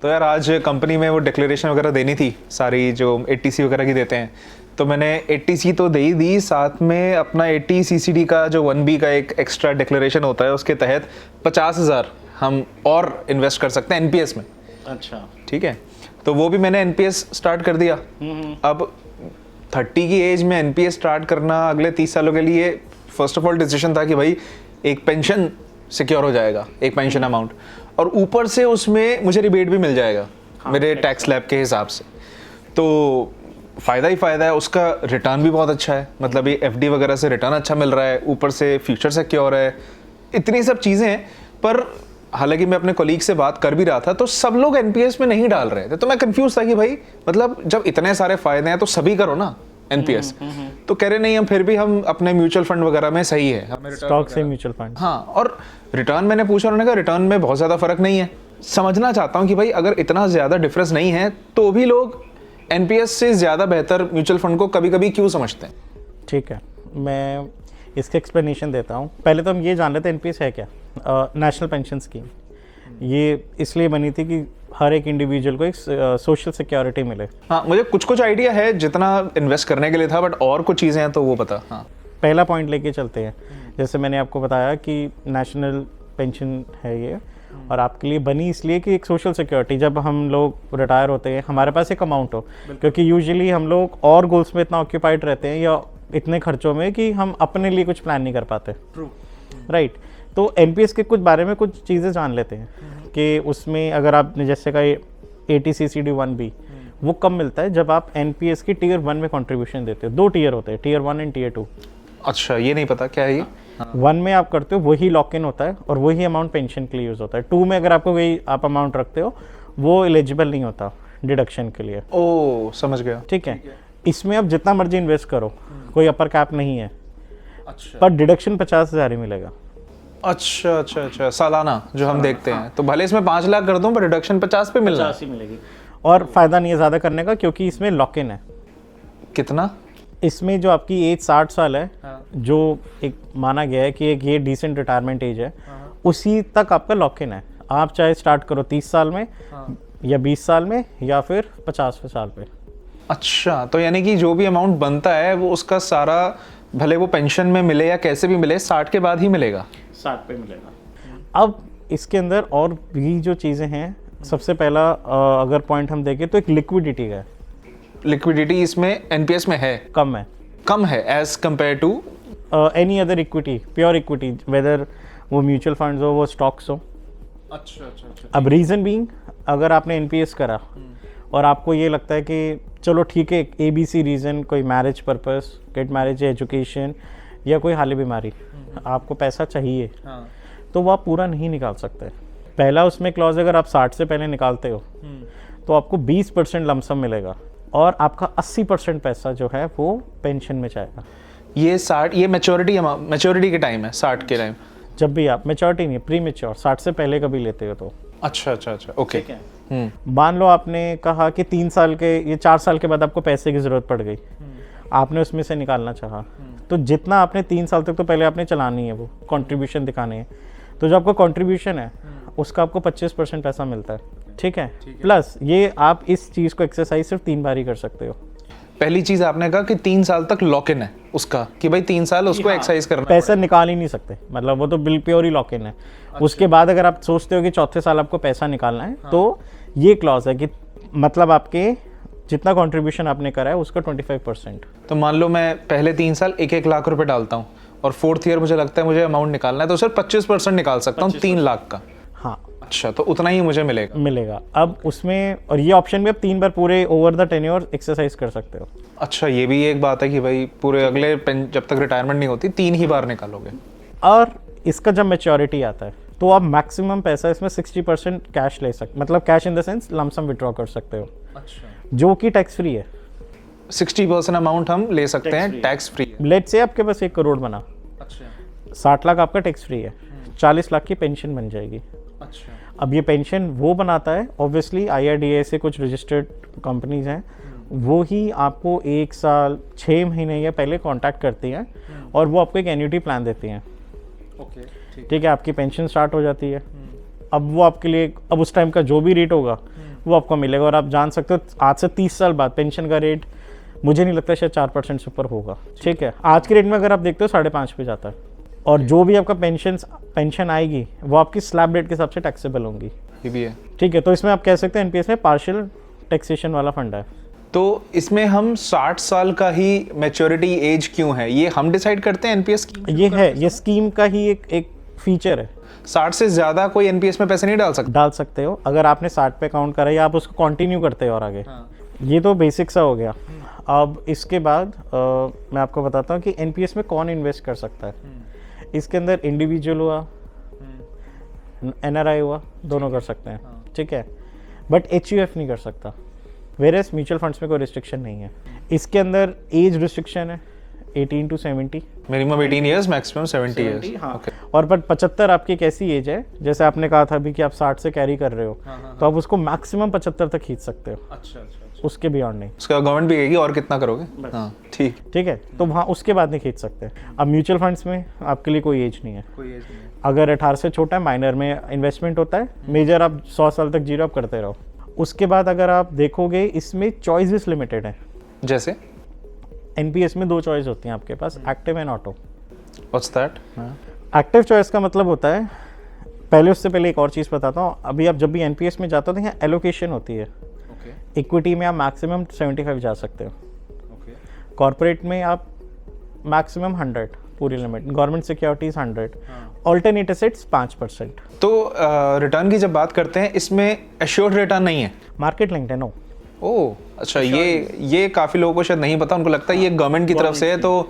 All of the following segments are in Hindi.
तो यार आज कंपनी में वो डिक्लेरेशन वगैरह देनी थी सारी जो 80C वगैरह की देते हैं, तो मैंने 80C तो दे ही दी, साथ में अपना 80 CCD का जो 1B का एक एक्स्ट्रा डिक्लेरेशन होता है उसके तहत 50,000 हम और इन्वेस्ट कर सकते हैं NPS में। अच्छा, ठीक है, तो वो भी मैंने NPS स्टार्ट कर दिया। अब 30 की एज में NPS स्टार्ट करना अगले 30 सालों के लिए फर्स्ट ऑफ ऑल डिसीजन था कि भाई एक पेंशन सिक्योर हो जाएगा, एक पेंशन अमाउंट, और ऊपर से उसमें मुझे रिबेट भी मिल जाएगा मेरे टैक्स स्लैब के हिसाब से, तो फ़ायदा ही फ़ायदा है। उसका रिटर्न भी बहुत अच्छा है, मतलब ये FD वगैरह से रिटर्न अच्छा मिल रहा है, ऊपर से फ्यूचर सिक्योर है, इतनी सब चीज़ें हैं। पर हालांकि मैं अपने कोलीग से बात कर भी रहा था तो सब लोग NPS में नहीं डाल रहे थे, तो मैं कंफ्यूज था कि भाई मतलब जब इतने सारे फ़ायदे हैं तो सभी करो ना NPS। तो कह रहे नहीं, हम फिर भी हम अपने म्यूचुअल फंड वगैरह में सही है, हमें स्टॉक से म्यूचुअल फंड। हाँ, और रिटर्न मैंने पूछा, उन्होंने कहा रिटर्न में बहुत ज़्यादा फर्क नहीं है। समझना चाहता हूँ कि भाई अगर इतना ज़्यादा डिफरेंस नहीं है तो भी लोग NPS से ज़्यादा बेहतर म्यूचुअल फंड को कभी कभी क्यों समझते हैं? ठीक है, मैं इसके एक्सप्लेनेशन देता हूँ। पहले तो हम ये जान लेते हैं NPS है क्या। नेशनल पेंशन स्कीम ये इसलिए बनी थी कि हर एक इंडिविजुअल को एक सोशल सिक्योरिटी मिले। हाँ, मुझे कुछ आइडिया है जितना इन्वेस्ट करने के लिए था, बट और कुछ चीज़ें हैं तो वो पता। हाँ, पहला पॉइंट लेके चलते हैं। जैसे मैंने आपको बताया कि नेशनल पेंशन है ये, और आपके लिए बनी इसलिए कि एक सोशल सिक्योरिटी, जब हम लोग रिटायर होते हैं हमारे पास एक अमाउंट हो, क्योंकि यूजुअली हम लोग और गोल्स में इतना ऑक्यूपाइड रहते हैं या इतने खर्चों में कि हम अपने लिए कुछ प्लान नहीं कर पाते। राइट, तो NPS के कुछ बारे में कुछ चीज़ें जान लेते हैं कि उसमें अगर आपने जैसे कहा 80 CCD 1B, वो कब मिलता है? जब आप NPS की Tier 1 में कंट्रीब्यूशन देते हो। 2 टियर होते हैं, Tier 1 एंड Tier 2। अच्छा, ये नहीं पता क्या है ये। 1 में आप करते हो वही लॉक इन होता है और वही अमाउंट पेंशन के लिए यूज़ होता है। 2 में अगर आपको वही आप अमाउंट रखते हो वो एलिजिबल नहीं होता डिडक्शन के लिए। ओ, समझ गया। ठीक है, इसमें आप जितना मर्जी इन्वेस्ट करो, कोई अपर कैप नहीं है। अच्छा, पर डिडक्शन 50,000 ही मिलेगा। अच्छा, सालाना जो हम देखते हैं, तो भले इसमें 5 लाख कर दूं पर रिडक्शन 50 पे मिलना है। मिलेगी। और फायदा नहीं है ज़्यादा करने का, क्योंकि इसमें लॉक इन है। कितना? इसमें जो आपकी एज 60 साल है, जो एक माना गया है कि एक ये डिसेंट रिटायरमेंट एज है, उसी तक आपका लॉक इन है। आप चाहे स्टार्ट करो 30 साल में या 20 साल में या फिर 50वें साल पे। अच्छा, तो यानी कि जो भी अमाउंट बनता है वो उसका सारा, भले वो पेंशन में मिले या कैसे भी मिले, 60 के बाद ही मिलेगा। 60 पे मिलेगा। अब इसके अंदर और भी जो चीज़ें हैं, सबसे पहला अगर पॉइंट हम देखें तो एक लिक्विडिटी का है। लिक्विडिटी इसमें NPS में है? कम है as compare to any other equity, pure equity, whether वो म्यूचुअल फंड्स हो, वो स्टॉक्स हो। अच्छा। अब रीज़न बीइंग, अगर आपने NPS करा और आपको ये लगता है कि चलो ठीक है, ABC रीज़न, कोई marriage purpose, get marriage, education या कोई हाली बीमारी, आपको पैसा चाहिए, तो वो आप पूरा नहीं निकाल सकते। पहला उसमें क्लॉज, अगर आप 60 से पहले निकालते हो तो आपको 20% लमसम मिलेगा और आपका 80% पैसा जो है वो पेंशन में जाएगा। ये 60, ये मैच्योरिटी के टाइम है, 60 के टाइम? जब भी आप, मैच्योरिटी नहीं, प्री मैच्योर, 60 से पहले कभी लेते हो तो। अच्छा, ओके। मान लो आपने कहा कि 3 साल के, ये 4 साल के बाद आपको पैसे की ज़रूरत पड़ गई, आपने उसमें से निकालना चाहा, तो जितना आपने 3 साल तक तो पहले आपने चलानी है, वो कंट्रीब्यूशन दिखाने हैं, तो जो आपका कंट्रीब्यूशन है उसका आपको 25% पैसा मिलता है। ठीक है, प्लस ये आप इस चीज़ को एक्सरसाइज सिर्फ 3 बार ही कर सकते हो। पहली चीज़ आपने कहा कि 3 साल तक लॉक इन है उसका, कि भाई 3 साल उसको एक्सरसाइज करना, पैसा निकाल ही नहीं सकते, मतलब वो तो bill pure he lock in है। उसके बाद अगर आप सोचते हो कि चौथे साल आपको पैसा निकालना है, तो ये क्लॉज है कि मतलब आपके जितना कंट्रीब्यूशन आपने करा है उसका 25%। तो मान लो मैं पहले 3 साल 1-1 लाख रुपए डालता हूँ और 4th ईयर मुझे लगता है मुझे अमाउंट निकालना है, तो सिर्फ 25% निकाल सकता हूँ 3 लाख का। हाँ, अच्छा, तो उतना ही मुझे मिलेगा। अब उसमें, और ये ऑप्शन भी आप 3 बार पूरे ओवर द टेन्योर एक्सरसाइज कर सकते हो। अच्छा, ये भी एक बात है कि भाई पूरे अगले जब तक रिटायरमेंट नहीं होती 3 ही बार निकालोगे। और इसका जब मैच्योरिटी आता है तो आप मैक्सिमम पैसा इसमें 60% कैश ले सकते, मतलब cash in the sense lump sum withdraw कर सकते हो। अच्छा, जो कि टैक्स फ्री है। 60% अमाउंट हम ले सकते हैं, टैक्स फ्री है। लेट्स से आपके पास 1 करोड़ बना, अच्छा, 60 लाख आपका टैक्स फ्री है, 40 लाख की पेंशन बन जाएगी। अच्छा, अब ये पेंशन वो बनाता है, ऑब्वियसली IRDA से कुछ रजिस्टर्ड कंपनीज हैं, वो ही आपको 1 साल 6 महीने या पहले कांटेक्ट करती हैं और वो आपको एक एन्युटी प्लान देती हैं। ओके, ठीक है, आपकी पेंशन स्टार्ट हो जाती है। अब वो आपके लिए अब उस टाइम का जो भी रेट होगा वो आपको मिलेगा। और आप जान सकते हो आज से 30 साल बाद पेंशन का रेट मुझे नहीं लगता शायद 4% से ऊपर होगा। ठीक है, आज के रेट में अगर आप देखते हो 5.5 पे जाता है। और जो भी आपका पेंशन आएगी वो आपकी स्लैब रेट के हिसाब से टैक्सेबल होंगी। ये भी है। ठीक है, तो इसमें आप कह सकते हैं एनपीएस में पार्शियल टैक्सेशन वाला फंड है। तो इसमें हम 60 साल का ही मैच्योरिटी एज क्यों है, ये हम डिसाइड करते हैं एनपीएस की? ये है, ये स्कीम का ही एक फीचर है। 60 से ज्यादा कोई एनपीएस में पैसे नहीं डाल सकता? डाल सकते हो अगर आपने 60 पे अकाउंट करा या आप उसको कंटिन्यू करते हो और आगे। ये तो बेसिक सा हो गया। अब इसके बाद मैं आपको बताता हूँ कि एनपीएस में कौन इन्वेस्ट कर सकता है। इसके अंदर इंडिविजुअल हुआ, एनआरआई हुआ, दोनों कर सकते हैं। ठीक है, बट एचयूएफ नहीं कर सकता। वेरेस म्यूचुअल फंड्स में कोई रिस्ट्रिक्शन नहीं है। इसके अंदर एज रिस्ट्रिक्शन है 18 to 70, minimum 18 years, maximum 70 years. हाँ। और बट 75 आपकी एक ऐसी एज है, जैसे आपने कहा था अभी कि आप 60 से कैरी कर रहे हो, तो आप उसको मैक्सिमम 75 तक खींच सकते हो। अच्छा, उसके बियॉन्ड नहीं। उसका गवर्नमेंट भी कहेगी और कितना करोगे। हाँ, ठीक है, तो वहाँ उसके बाद नहीं खींच सकते। अब म्यूचुअल फंड्स में आपके लिए कोई एज नहीं है। अगर 18 से छोटा है, माइनर में इन्वेस्टमेंट होता है, मेजर आप 100 साल तक जीरो आप करते रहो। उसके बाद अगर आप देखोगे इसमें चॉइसेस लिमिटेड है। जैसे एनपीएस में 2 चॉइस होती हैं आपके पास, active and auto. What's that? Active choice का मतलब होता है, पहले उससे पहले एक और चीज़ बताता हूँ। अभी आप जब भी एनपीएस में जाते हो तो यहाँ एलोकेशन होती है। इक्विटी में आप मैक्सिमम 75 जा सकते हो। कॉर्पोरेट में आप मैक्सिमम 100 पूरी limit, government securities 100, alternate assets 5%। तो रिटर्न की जब बात करते हैं इसमें एश्योर्ड रिटर्न नहीं है, मार्केट लिंक्ड है। नो। ओह अच्छा, ये काफी लोगों को शायद नहीं पता, उनको लगता है ये गवर्नमेंट की तरफ से है तो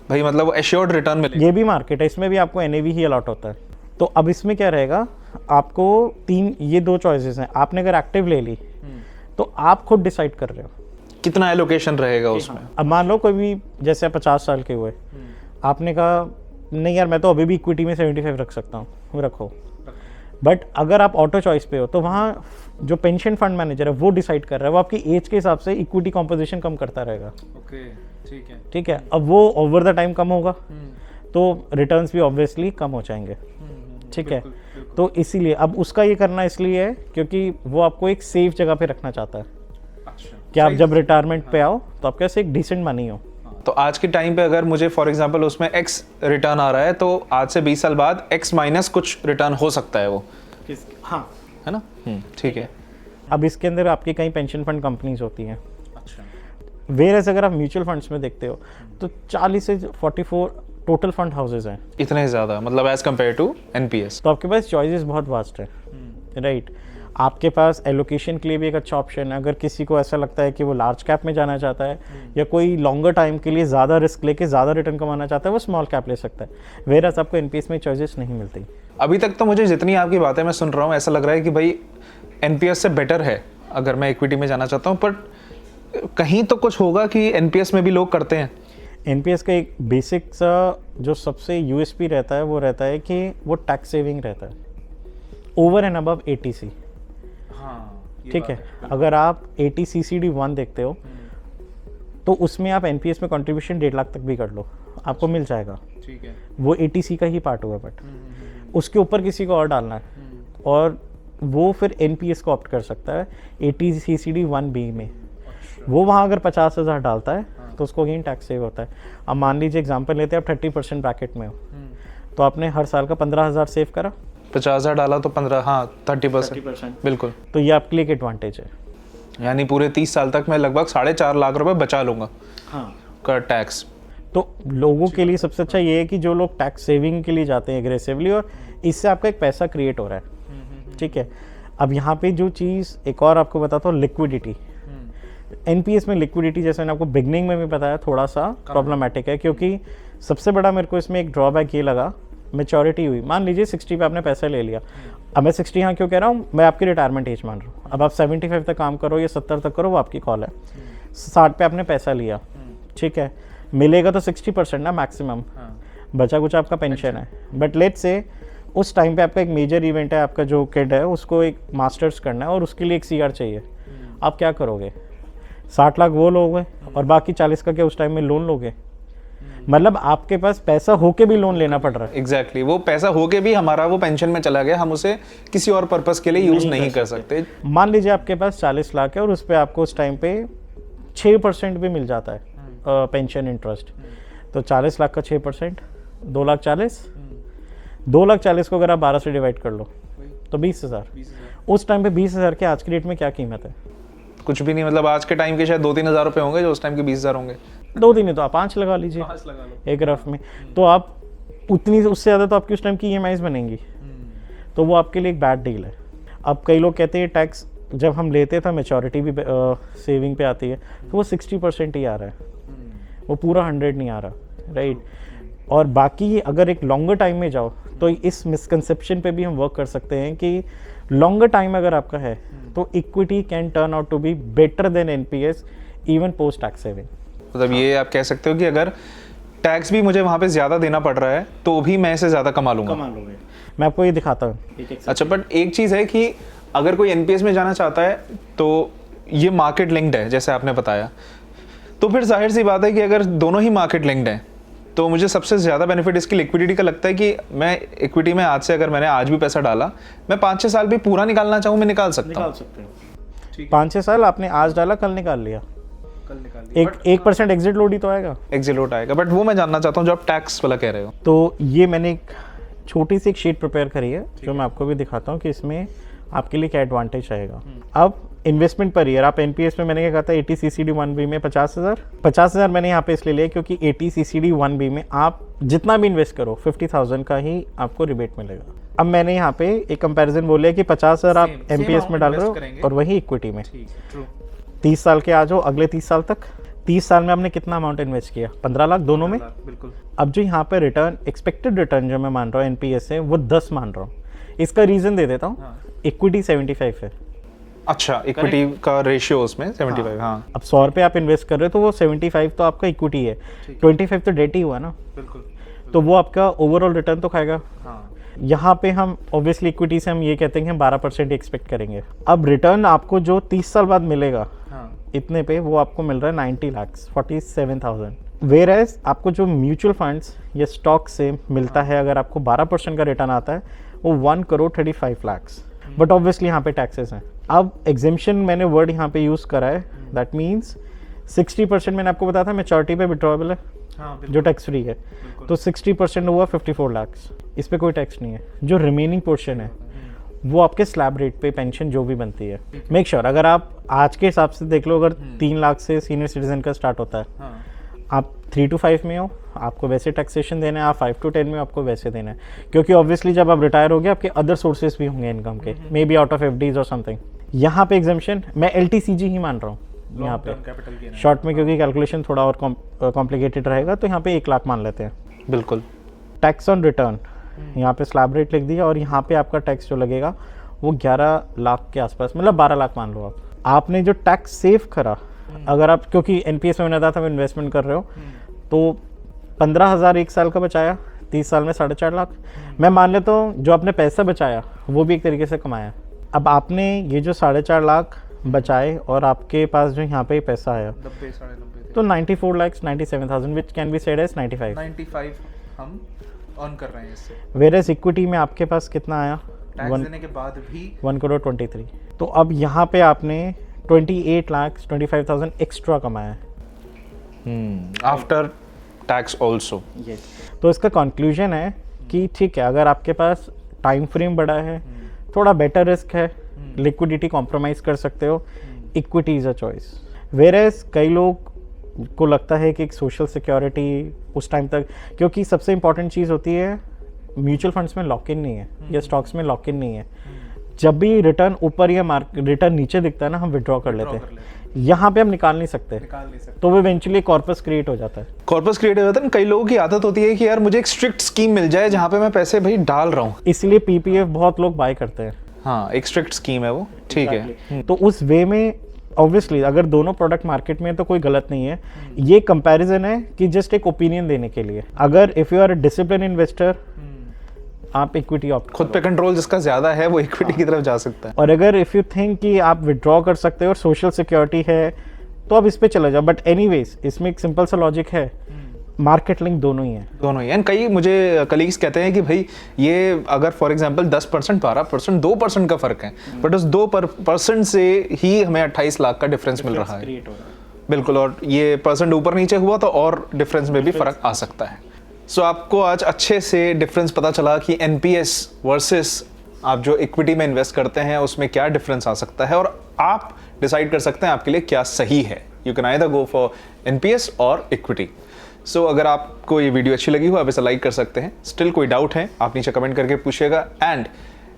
भाई मतलब एश्योर्ड रिटर्न मिलेगा। ये भी मार्केट है, इसमें भी आपको एनएवी ही अलॉट होता है। तो अब इसमें क्या रहेगा, आपको ये 2 चॉइसेस हैं। आपने अगर एक्टिव ले ली तो आप खुद डिसाइड कर रहे हो कितना एलोकेशन रहेगा उसमें। अब मान लो कोई भी, जैसे 50 साल के हुए, आपने कहा नहीं यार मैं तो अभी भी इक्विटी में 75 रख सकता हूँ, रखो। बट अगर आप ऑटो चॉइस पे हो तो वहाँ जो पेंशन फंड मैनेजर है वो डिसाइड कर रहा है, वो आपकी एज के हिसाब से इक्विटी कॉम्पोजिशन कम करता रहेगा। ठीक है, अब वो ओवर द टाइम कम होगा तो रिटर्न्स भी ऑब्वियसली कम हो जाएंगे। ठीक है, तो इसीलिए अब उसका ये करना इसलिए है क्योंकि वो आपको एक सेफ जगह पे रखना चाहता है। अच्छा, कि आप जब रिटायरमेंट पे आओ तो आपके पास एक डिसेंट मनी हो। तो आज के टाइम पे अगर मुझे फॉर एग्जांपल उसमें एक्स रिटर्न आ रहा है तो आज से 20 साल बाद एक्स माइनस कुछ रिटर्न हो सकता है वो। हाँ, है ना। ठीक है। अब इसके अंदर आपकी कई पेंशन फंड कंपनीज होती हैं। अच्छा। वेयरएज अगर आप म्यूचुअल फंड्स में देखते हो तो 40 से 44 टोटल फंड हाउसेज हैं। इतने ज़्यादा, मतलब एज कम्पेयर टू एनपीएस। तो आपके पास चॉइसेस बहुत वास्ट है। राइट, आपके पास एलोकेशन के लिए भी एक अच्छा ऑप्शन है। अगर किसी को ऐसा लगता है कि वो लार्ज कैप में जाना चाहता है या कोई लॉन्गर टाइम के लिए ज़्यादा रिस्क लेके ज़्यादा रिटर्न कमाना चाहता है, वो स्मॉल कैप ले सकता है। वेयरएज आपको एनपीएस में चॉइसेस नहीं मिलती। अभी तक तो मुझे जितनी आपकी बातें मैं सुन रहा हूँ ऐसा लग रहा है कि भाई एनपीएस से बेटर है अगर मैं इक्विटी में जाना चाहता हूँ, बट कहीं तो कुछ होगा कि एनपीएस में भी लोग करते हैं। एनपीएस का एक बेसिक सा जो सबसे यूएसपी रहता है वो रहता है कि वो टैक्स सेविंग रहता है ओवर एंड अबव एटीसी। ठीक है, अगर आप 80 CCD 1 देखते हो तो उसमें आप एनपीएस में कंट्रीब्यूशन 1.5 लाख तक भी कर लो, आपको मिल जाएगा। ठीक है, वो 80C का ही पार्ट हुआ, बट उसके ऊपर किसी को और डालना है और वो फिर एनपीएस को ऑप्ट कर सकता है 80 CCD 1B में। वो वहाँ अगर 50,000 डालता है तो उसको अगेन टैक्स सेव होता है। अब मान लीजिए एग्जांपल लेते हैं आप 30% ब्रैकेट में हो तो आपने हर साल का 15,000 सेव करा, 50,000 डाला तो 15, हाँ 30%। बिल्कुल, तो ये आपके लिए एक एडवांटेज है। यानी पूरे 30 साल तक मैं लगभग 4.5 लाख रुपए बचा लूंगा का टैक्स। तो लोगों के लिए सबसे अच्छा ये है कि जो लोग टैक्स सेविंग के लिए जाते हैं एग्रेसिवली, और इससे आपका एक पैसा क्रिएट हो रहा है। ठीक है, अब यहाँ पे जो चीज़ एक और आपको बताता हूँ, लिक्विडिटी। एनपीएस में लिक्विडिटी, जैसे मैंने आपको बिगनिंग में भी बताया, थोड़ा सा प्रॉब्लमेटिक है क्योंकि सबसे बड़ा मेरे को इसमें एक ड्रॉबैक ये लगा, मैच्योरिटी हुई। मान लीजिए 60 पे आपने पैसा ले लिया। अब मैं 60 यहाँ क्यों कह रहा हूँ, मैं आपकी रिटायरमेंट एज मान रहा हूँ। अब आप 75 तक काम करो या 70 तक करो, वो आपकी कॉल है। 60 पे आपने पैसा लिया, ठीक है, मिलेगा तो 60% ना मैक्सिमम, बचा कुछ आपका पेंशन है। बट लेट्स से उस टाइम पे आपका एक मेजर इवेंट है, आपका जो किड है उसको एक मास्टर्स करना है और उसके लिए एक CR चाहिए। आप क्या करोगे? 60 लाख वो लोगे और बाकी 40 का क्या उस टाइम में लोन लोगे? मतलब आपके पास पैसा होके भी लोन लेना पड़ रहा है। एग्जैक्टली वो पैसा होके भी हमारा वो पेंशन में चला गया, हम उसे किसी और पर्पस के लिए यूज नहीं कर सकते। मान लीजिए आपके पास 40 लाख है और उस पर आपको उस टाइम पे 6% भी मिल जाता है पेंशन इंटरेस्ट, तो 40 लाख का 6% 2,40,000, 2,40,000 को अगर आप 12 से डिवाइड कर लो तो 20,000। उस टाइम पे 20,000 के आज की डेट में क्या कीमत है? कुछ भी नहीं, मतलब आज के टाइम के शायद 2-3 हज़ार रुपए होंगे जो उस टाइम के 20,000 होंगे। 2 दिन ही तो आप 5 लगा लीजिए एक रफ में, तो आप उतनी उससे ज़्यादा तो आपकी उस टाइम की EMIs बनेंगी, तो वो आपके लिए एक बैड डील है। अब कई लोग कहते हैं टैक्स जब हम लेते थे मेचोरिटी भी सेविंग पे आती है तो वो 60% ही आ रहा है, वो पूरा 100 नहीं आ रहा, राइट। और बाकी अगर एक लॉन्गर टाइम में जाओ तो इस मिसकंसेप्शन पे भी हम वर्क कर सकते हैं कि लॉन्गर टाइम अगर आपका है तो equity can turn out to be better than NPS even post tax saving. मतलब ये आप कह सकते हो कि अगर टैक्स भी मुझे वहाँ पे ज़्यादा देना पड़ रहा है तो भी मैं इसे ज़्यादा कमा लूँगा। मैं आपको ये दिखाता हूँ। अच्छा, बट एक चीज़ है कि अगर कोई NPS में जाना चाहता है तो ये मार्केट लिंक्ड है जैसे आपने बताया, तो फिर जाहिर सी बात है कि अगर दोनों ही मार्केट लिंक्ड हैं तो मुझे सबसे ज़्यादा बेनिफिट इसकी लिक्विडिटी का लगता है कि मैं इक्विटी में आज से अगर मैंने आज भी पैसा डाला, मैं 5-6 साल भी पूरा निकालना चाहूँ मैं निकाल सकता हूँ। 5-6 साल आपने आज डाला कल निकाल लिया, 1% एग्जिट लोड ही तो आएगा, एग्जिट लोड आएगा। बट वो मैं जानना चाहता हूँ जो आप टैक्स वाला कह रहे हो। तो ये मैंने एक छोटी सी एक शीट प्रिपेयर करी है जो मैं आपको भी दिखाता हूँ कि इसमें आपके लिए क्या एडवांटेज आएगा। अब इन्वेस्टमेंट पर ईयर आप NPS में मैंने क्या कहा था 80 CCD 1B में 50,000 मैंने यहाँ पे इसलिए लिया क्योंकि 80 CCD 1B में आप जितना भी इन्वेस्ट करो 50,000 का ही आपको रिबेट मिलेगा। अब मैंने यहाँ पे एक कंपैरिजन बोला कि 50,000 आप NPS में डाल रहे हो और वही इक्विटी में 30 साल के आ जाओ, अगले 30 साल तक 30 साल में आपने कितना अमाउंट इन्वेस्ट किया? 15 लाख दोनों में। बिल्कुल। अब जो यहाँ पे रिटर्न एक्सपेक्टेड रिटर्न जो मैं मान रहा हूँ NPS से वो 10 मान रहा हूँ। इसका रीजन दे देता हूँ, इक्विटी 75 है। अच्छा, इक्विटी का रेशियो उसमें 75। हाँ। अब 100 रुपये आप इन्वेस्ट कर रहे हो तो वो 75 तो आपका इक्विटी है, 25 तो डेट ही हुआ ना। बिल्कुल। तो वो आपका ओवरऑल रिटर्न तो खाएगा। यहाँ पे हम ऑब्वियसली इक्विटी से हम ये कहते हैं कि हम 12% ही एक्सपेक्ट करेंगे। अब रिटर्न आपको जो 30 साल बाद मिलेगा इतने पे वो आपको मिल रहा है 90 लाख 47,000। वेयर एज आपको जो म्यूचुअल फंड्स या स्टॉक से मिलता है अगर आपको 12% का रिटर्न आता है वो 1,35 लाख। बट ऑब्वियसली यहाँ पे टैक्सेस हैं। अब एग्जेम्पशन मैंने वर्ड यहाँ पे यूज़ करा है, दैट मीन्स 60% मैंने आपको बताया था मेचोरिटी पे विड्रॉएबल है जो टैक्स फ्री है, तो 60% हुआ 54 लाख, इस पे कोई टैक्स नहीं है। जो रिमेनिंग पोर्शन है वो आपके स्लैब रेट पे पेंशन जो भी बनती है। मेक श्योर अगर आप आज के हिसाब से देख लो, अगर 3 लाख से सीनियर सिटीजन का स्टार्ट होता है, आप 3 to 5 में हो आपको वैसे टैक्सेशन देना है, आप 5 to 10 में आपको वैसे देना है, क्योंकि ऑब्वियसली जब आप रिटायर हो गए आपके अदर सोर्सेज भी होंगे इनकम के, may be out of FDs और समथिंग। यहाँ पे एग्जाम्पशन मैं LTCG ही मान रहा हूँ यहाँ पे शॉर्ट में, क्योंकि कैलकुलेशन थोड़ा और कॉम्प्लिकेटेड रहेगा, तो यहाँ पे 1 लाख मान लेते हैं। बिल्कुल। टैक्स ऑन रिटर्न यहाँ पे स्लैब रेट लिख दिया और यहाँ पे आपका टैक्स जो लगेगा वो 11 लाख के आसपास, मतलब 12 लाख मान लो आप। आपने जो टैक्स सेव करा, अगर आप क्योंकि NPS में मैंने था इन्वेस्टमेंट कर रहे हो तो 15,000 1 साल का बचाया, 30 साल में 4.5 लाख। मैं मान लेता हूँ जो आपने पैसा बचाया वो भी एक तरीके से कमाया। अब आपने ये जो 4.5 लाख बचाए और आपके पास जो यहाँ पे पैसा आया तो 94 lakh 97,000 which can be said as 95 हम अर्न कर रहे हैं इससे। वेयर इक्विटी में आपके पास कितना आया? टैक्स देने के बाद भी 1,23 करोड़। तो अब यहाँ पे आपने 28 लाख 25,000 एक्स्ट्रा कमाया आफ्टर टैक्स ऑल्सो। तो इसका कंक्लूजन है कि ठीक है, अगर आपके पास टाइम फ्रेम बड़ा है, थोड़ा बेटर रिस्क है, लिक्विडिटी कॉम्प्रोमाइज कर सकते हो, equity is a choice. Whereas कई लोग को लगता है कि एक सोशल सिक्योरिटी उस टाइम तक, क्योंकि सबसे इंपॉर्टेंट चीज़ होती है म्यूचुअल फंड्स में लॉक इन नहीं है या स्टॉक्स में लॉक इन नहीं है। जब भी रिटर्न ऊपर या रिटर्न नीचे दिखता है ना, हम विड्रॉ कर लेते हैं। यहाँ पे हम निकाल नहीं सकते, तो वो इवेंचुअली कॉर्पस क्रिएट हो जाता है। कॉर्पस क्रिएट हो जाता है। कई लोगों की आदत होती है कि यार मुझे एक स्ट्रिक्ट स्कीम मिल जाए जहाँ पे मैं पैसे भाई डाल रहा हूँ, इसलिए PPF बहुत लोग बाय करते हैं। हाँ, एक स्ट्रिक्ट स्कीम है वो, ठीक है। तो उस वे में ऑब्वियसली अगर दोनों प्रोडक्ट मार्केट में है तो कोई गलत नहीं है। ये कंपैरिजन है कि जस्ट एक ओपिनियन देने के लिए। अगर if you are a discipline investor आप इक्विटी ऑप्ट, खुद पे कंट्रोल जिसका ज्यादा है वो इक्विटी की तरफ जा सकता है। और अगर इफ यू थिंक कि आप विड्रॉ कर सकते हो और सोशल सिक्योरिटी है तो आप इस पे चले जाओ। बट एनीवेज इसमें एक सिंपल सा लॉजिक है, मार्केट लिंक दोनों ही है। दोनों ही। एंड कई मुझे कलीग्स कहते हैं कि भाई ये अगर फॉर एग्जांपल 10%, 12%, 2% का फर्क है, बट उस 2% से ही हमें 28 लाख का डिफरेंस मिल रहा है। बिल्कुल, और ये परसेंट ऊपर नीचे हुआ तो और डिफरेंस में भी फर्क आ सकता है। सो आपको आज अच्छे से डिफरेंस पता चला कि एनपीएस वर्सेस आप जो इक्विटी में इन्वेस्ट करते हैं उसमें क्या डिफरेंस आ सकता है, और आप डिसाइड कर सकते हैं आपके लिए क्या सही है। You can either go for NPS और इक्विटी। सो अगर आपको ये वीडियो अच्छी लगी हो आप इसे लाइक कर सकते हैं। स्टिल कोई डाउट है आप नीचे कमेंट करके पूछिएगा। एंड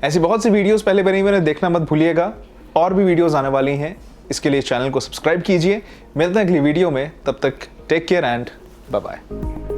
ऐसी बहुत सी वीडियोस पहले बनी हुई हैं, देखना मत भूलिएगा। और भी वीडियोस आने वाली हैं, इसके लिए चैनल को सब्सक्राइब कीजिए। मिलते हैं अगली वीडियो में, तब तक take care and bye bye.